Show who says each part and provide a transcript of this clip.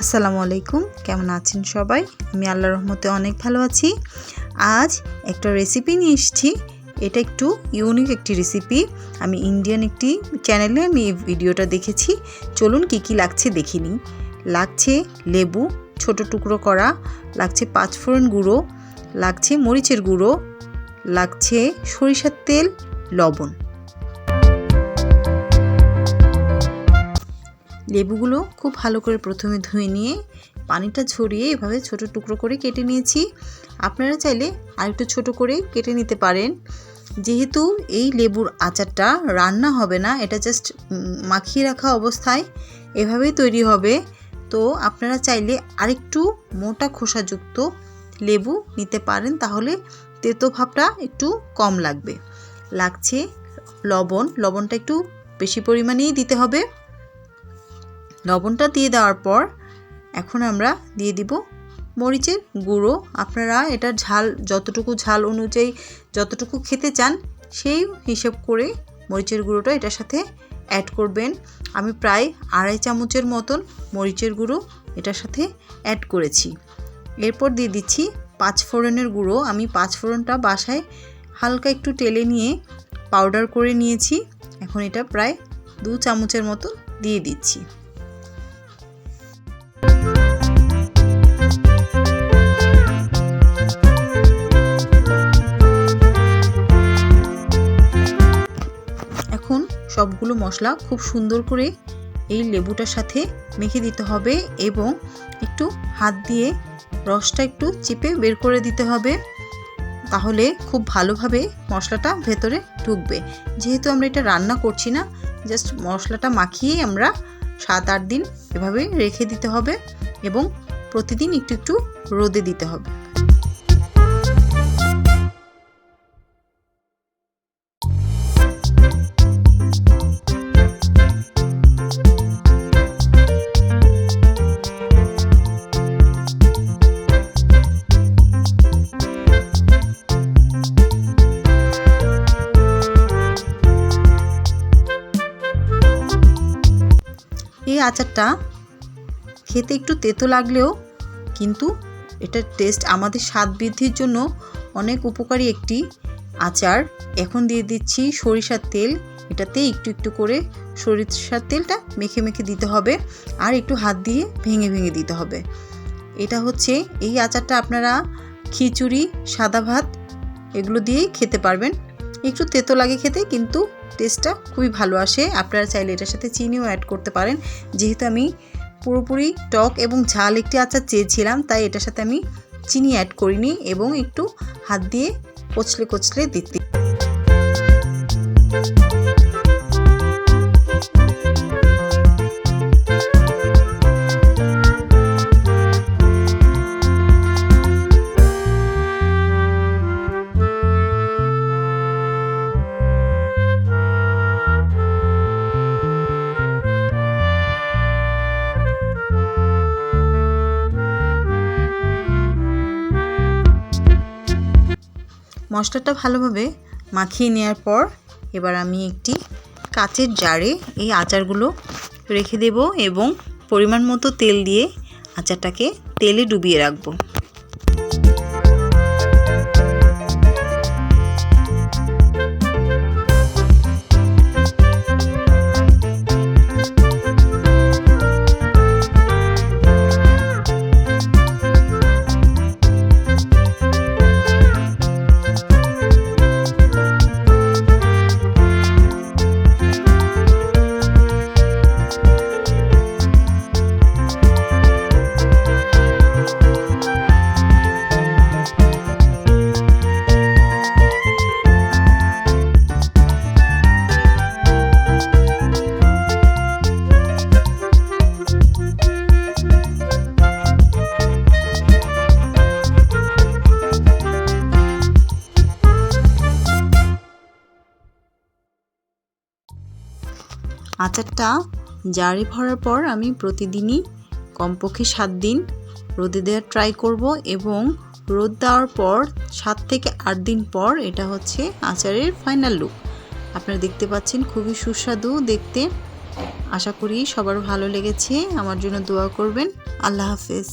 Speaker 1: আসসালামু আলাইকুম, কেমন আছেন সবাই? আমি আল্লাহর রহমতে অনেক ভালো আছি। আজ একটা রেসিপি নিয়ে এসেছি। এটা একটু ইউনিক একটি রেসিপি। আমি ইন্ডিয়ান একটি চ্যানেলে এই ভিডিওটা দেখেছি। চলুন কি কি লাগছে দেখে নিই। লাগছে লেবু ছোট টুকরো করা, লাগছে পাঁচফোড়ন গুঁড়ো, লাগছে মরিচের গুঁড়ো, লাগছে সরিষার তেল, লবণ। লেবুগুলো খুব ভালো করে প্রথমে ধুয়ে নিয়ে পানিটা ঝরিয়ে এভাবে ছোট টুকরো করে কেটে নিয়েছি। আপনারা চাইলে আরেকটু ছোট করে কেটে নিতে পারেন। যেহেতু এই লেবুর আচারটা রান্না হবে না, এটা জাস্ট মাখিয়ে রাখা অবস্থায় এভাবেই তৈরি হবে, তো আপনারা চাইলে আরেকটু মোটা খোসাযুক্ত লেবু নিতে পারেন, তাহলে তেতো ভাবটা একটু কম লাগবে। লাগছে লবণ, লবণটা একটু বেশি পরিমাণেই দিতে হবে। লবণটা দিয়ে দেওয়ার পর এখন আমরা দিয়ে দিব মরিচের গুঁড়ো। আপনারা এটা যতটুকু ঝাল অনুযায়ী যতটুকু খেতে চান সেই হিসেব করে মরিচের গুঁড়োটা এটার সাথে অ্যাড করবেন। আমি প্রায় 2.5 চামচের মতন মরিচের গুঁড়ো এটার সাথে অ্যাড করেছি। এরপর দিয়ে দিচ্ছি পাঁচফোড়নের গুঁড়ো। আমি পাঁচফোড়নটা বাসায় হালকা একটু টেলে নিয়ে পাউডার করে নিয়েছি। এখন এটা প্রায় 2 চামচের মতো দিয়ে দিচ্ছি। এখন সবগুলো মশলা খুব সুন্দর করে এই লেবুটার সাথে মেখে দিতে হবে এবং একটু হাত দিয়ে রসটা একটু চিপে বের করে দিতে হবে, তাহলে খুব ভালোভাবে মশলাটা ভেতরে ঢুকবে। যেহেতু আমরা এটা রান্না করছি না, জাস্ট মশলাটা মাখিয়ে আমরা 7-8 দিন এভাবে রেখে দিতে হবে এবং প্রতিদিন একটু একটু রোদে দিতে হবে। এই আচারটা খেতে একটু তেতো লাগলেও কিন্তু এটার টেস্ট আমাদের স্বাদ বৃদ্ধির জন্য অনেক উপকারী একটি আচার। এখন দিয়ে দিচ্ছি সরিষার তেল। এটাতে একটু একটু করে সরিষার তেলটা মেখে মেখে দিতে হবে আর একটু হাত দিয়ে ভেঙে ভেঙে দিতে হবে। এটা হচ্ছে এই আচারটা আপনারা খিচুড়ি, সাদা ভাত এগুলো দিয়েই খেতে পারবেন। একটু তেতো লাগে খেতে, কিন্তু টেস্টটা খুবই ভালো আসে। আপনারা চাইলে এটার সাথে চিনিও অ্যাড করতে পারেন। যেহেতু আমি পুরোপুরি টক এবং ঝাল একটি আচার চেয়েছিলাম, তাই এটার সাথে আমি চিনি অ্যাড করিনি এবং একটু হাত দিয়ে কচলে কচলে দিতে। মশলাটা ভালোভাবে মাখিয়ে নেওয়ার পর এবার আমি একটি কাচের জারে এই আচারগুলো রেখে দেব এবং পরিমাণ মতো তেল দিয়ে আচারটাকে তেলে ডুবিয়ে রাখবো। আচারটা জারে ভরার পর আমি প্রতিদিনই কমপক্ষে 7 দিন রোদে দেওয়ার ট্রাই করব এবং রোদ দেওয়ার পর 7 থেকে 8 দিন পর এটা হচ্ছে আচারের ফাইনাল লুক। আপনারা দেখতে পাচ্ছেন খুবই সুস্বাদু দেখতে আশা করি সবার ভালো লেগেছে। আমার জন্য দোয়া করবেন। আল্লাহ হাফেজ।